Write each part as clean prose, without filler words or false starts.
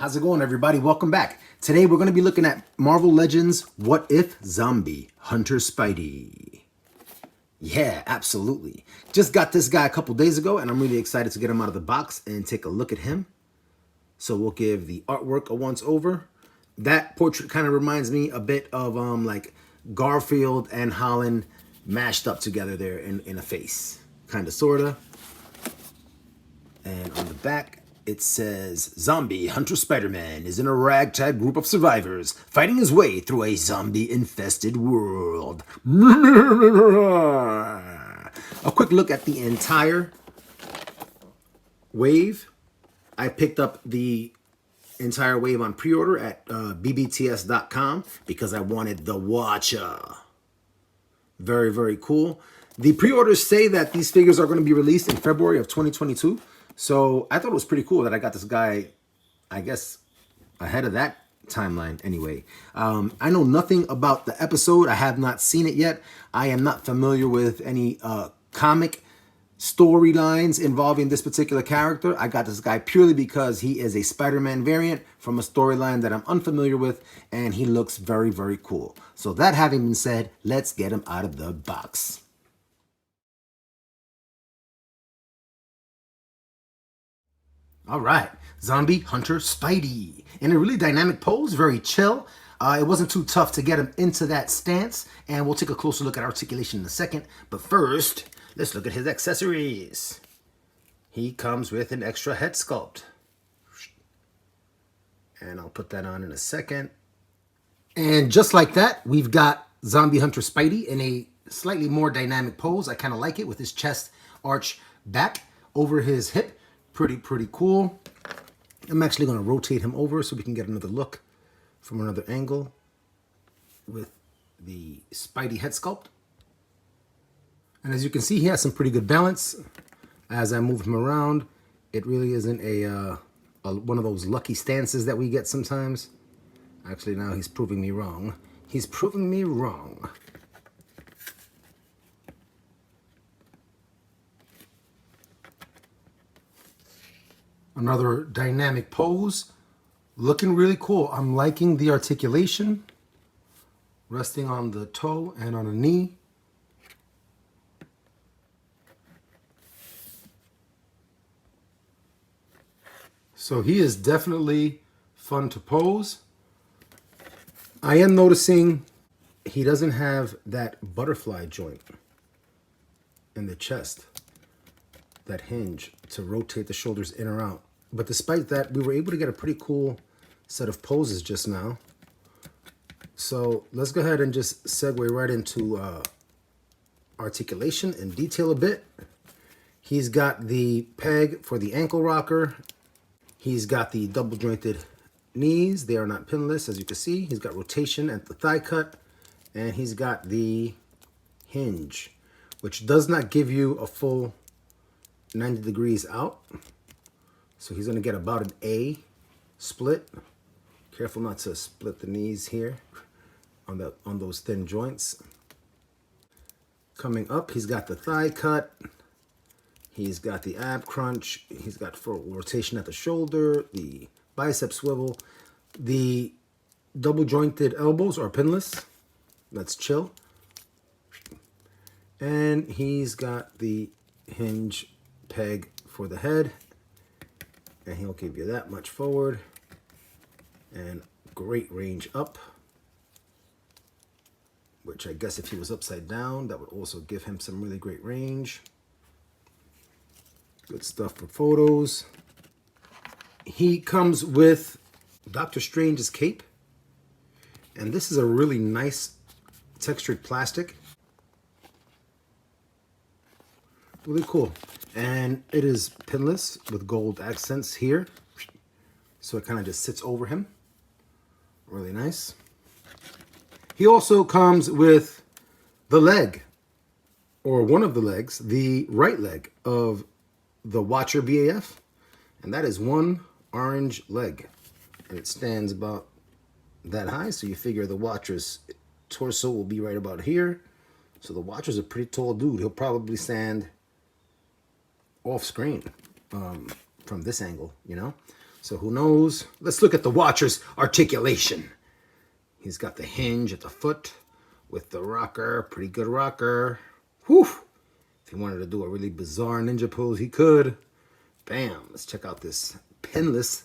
How's it going, everybody? Welcome back. Today we're going to be looking at Marvel Legends What If Zombie Hunter Spidey. Yeah, absolutely. Just got this guy a couple days ago and I'm really excited to get him out of the box and take a look at him. So we'll give the artwork a once over. That portrait kind of reminds me a bit of like Garfield and Holland mashed up together there in a face. Kind of, sort of. And on the back, it says, Zombie Hunter Spider-Man is in a ragtag group of survivors fighting his way through a zombie-infested world. A quick look at the entire wave. I picked up the entire wave on pre-order at bbts.com because I wanted the Watcher. Very, very cool. The pre-orders say that these figures are going to be released in February of 2022. So I thought it was pretty cool that I got this guy, I guess, ahead of that timeline anyway. I know nothing about the episode. I have not seen it yet. I am not familiar with any comic storylines involving this particular character. I got this guy purely because he is a Spider-Man variant from a storyline that I'm unfamiliar with, and he looks very, very cool. So that having been said, let's get him out of the box. All right, Zombie Hunter Spidey. In a really dynamic pose, very chill. It wasn't too tough to get him into that stance, and we'll take a closer look at articulation in a second. But first, let's look at his accessories. He comes with an extra head sculpt. And I'll put that on in a second. And just like that, we've got Zombie Hunter Spidey in a slightly more dynamic pose. I kind of like it with his chest arch back over his hip. Pretty cool. I'm actually going to rotate him over so we can get another look from another angle with the Spidey head sculpt. And as you can see, he has some pretty good balance. As I move him around, it really isn't a one of those lucky stances that we get sometimes. Actually, now he's proving me wrong. He's proving me wrong. Another dynamic pose. Looking really cool. I'm liking the articulation. Resting on the toe and on a knee. So he is definitely fun to pose. I am noticing he doesn't have that butterfly joint in the chest. That hinge to rotate the shoulders in or out. But despite that, we were able to get a pretty cool set of poses just now. So let's go ahead and just segue right into articulation and detail a bit. He's got the peg for the ankle rocker. He's got the double jointed knees. They are not pinless, as you can see. He's got rotation at the thigh cut. And he's got the hinge, which does not give you a full 90 degrees out. So he's going to get about an A split. Careful not to split the knees here on those thin joints. Coming up, he's got the thigh cut. He's got the ab crunch. He's got full rotation at the shoulder, the bicep swivel. The double jointed elbows are pinless. That's chill. And he's got the hinge peg for the head, and he'll give you that much forward and great range up, which I guess if he was upside down, that would also give him some really great range. Good stuff for photos. He comes with Doctor Strange's cape, and this is a really nice textured plastic. Really cool. And it is pinless with gold accents here. So it kind of just sits over him. Really nice. He also comes with the leg, or one of the legs, the right leg of the Watcher BAF. And that is one orange leg. And it stands about that high. So you figure the Watcher's torso will be right about here. So the Watcher's a pretty tall dude. He'll probably stand off screen from this angle, you know. So who knows? Let's look at the Watcher's articulation. He's got the hinge at the foot with the rocker. Pretty good rocker. Whew. If he wanted to do a really bizarre ninja pose, he could. Bam. Let's check out this pinless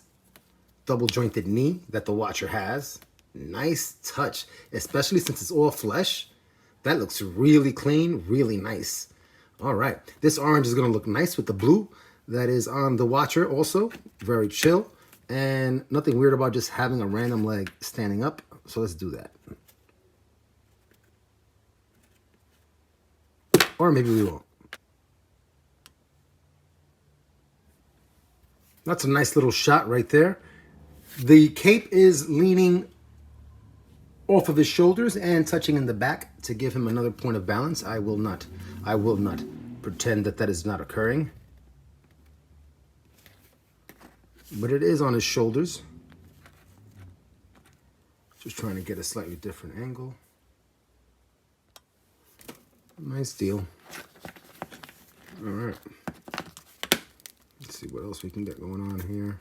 double jointed knee that the Watcher has. Nice touch, especially since it's all flesh. That looks really clean, really nice. All right. This orange is going to look nice with the blue that is on the Watcher also. Very chill. And nothing weird about just having a random leg standing up. So let's do that. Or maybe we won't. That's a nice little shot right there. The cape is leaning off of his shoulders and touching in the back to give him another point of balance. I will not pretend that that is not occurring. But it is on his shoulders. Just trying to get a slightly different angle. Nice deal. All right. Let's see what else we can get going on here.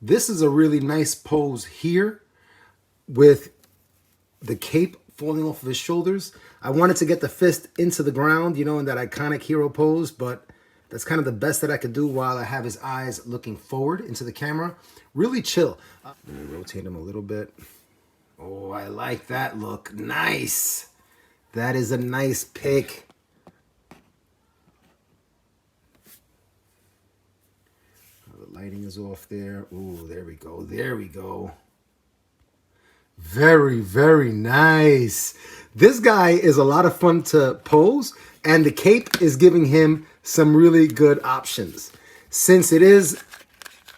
This is a really nice pose here with the cape falling off of his shoulders. I wanted to get the fist into the ground, you know, in that iconic hero pose, but that's kind of the best that I could do while I have his eyes looking forward into the camera. Really chill. Let me rotate him a little bit. Oh, I like that look. Nice. That is a nice pick. The lighting is off there. Ooh, there we go. There we go. Very, very nice. This guy is a lot of fun to pose, and the cape is giving him some really good options. Since it is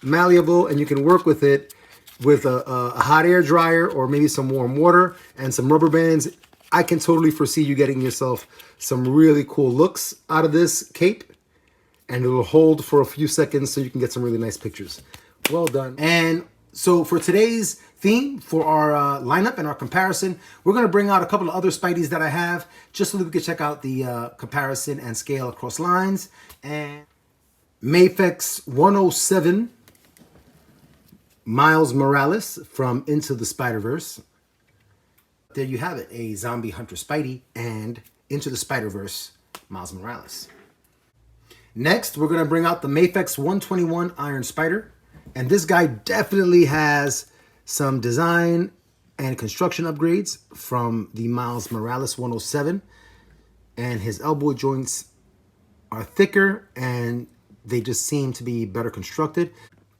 malleable and you can work with it with a hot air dryer or maybe some warm water and some rubber bands, I can totally foresee you getting yourself some really cool looks out of this cape, and it'll hold for a few seconds so you can get some really nice pictures. Well done. And so for today's theme, for our lineup and our comparison, we're going to bring out a couple of other Spideys that I have, just so that we can check out the comparison and scale across lines. And Mafex 107, Miles Morales from Into the Spider-Verse. There you have it, a Zombie Hunter Spidey and Into the Spider-Verse Miles Morales. Next, we're going to bring out the Mafex 121 Iron Spider. And this guy definitely has some design and construction upgrades from the Miles Morales 107. And his elbow joints are thicker and they just seem to be better constructed.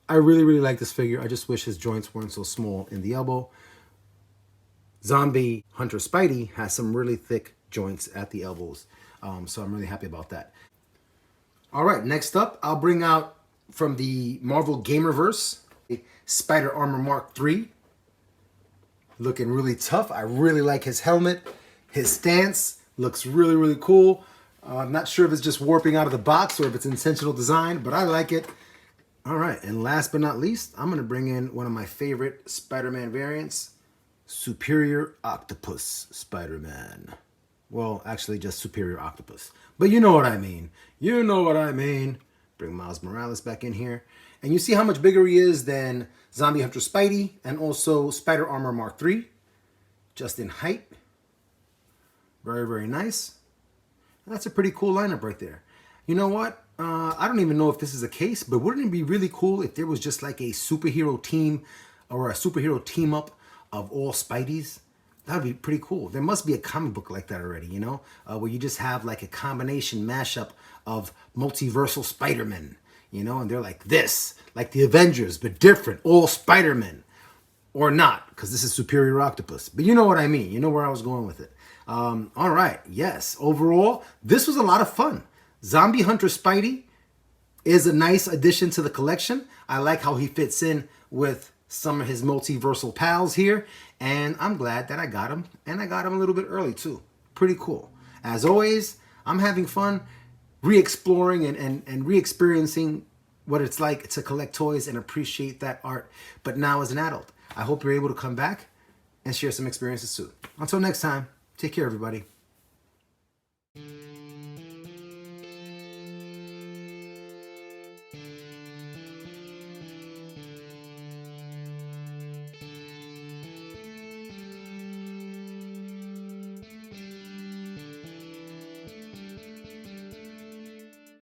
I really, really like this figure. I just wish his joints weren't so small in the elbow. Zombie Hunter Spidey has some really thick joints at the elbows. So I'm really happy about that. All right, next up, I'll bring out from the Marvel Gamerverse, Spider Armor Mark III. Looking really tough. I really like his helmet. His stance looks really, really cool. I'm not sure if it's just warping out of the box or if it's intentional design, but I like it. All right, and last but not least, I'm going to bring in one of my favorite Spider-Man variants, Superior Octopus Spider-Man. Well, actually just Superior Octopus. But you know what I mean. You know what I mean. Bring Miles Morales back in here. And you see how much bigger he is than Zombie Hunter Spidey and also Spider Armor Mark III. Just in height. Very, very nice. And that's a pretty cool lineup right there. You know what? I don't even know if this is a case, but wouldn't it be really cool if there was just like a superhero team or a superhero team up of all Spideys? That would be pretty cool. There must be a comic book like that already, you know, where you just have like a combination mashup of multiversal Spider-Men, you know, and they're like this, like the Avengers, but different, all Spider-Men. Or not, because this is Superior Octopus. But you know what I mean. You know where I was going with it. All right, yes. Overall, this was a lot of fun. Zombie Hunter Spidey is a nice addition to the collection. I like how he fits in with some of his multiversal pals here, and I'm glad that I got him, and I got him a little bit early too. Pretty cool. As always, I'm having fun re-exploring and re-experiencing what it's like to collect toys and appreciate that art, but now as an adult. I hope you're able to come back and share some experiences too. Until next time, take care, everybody.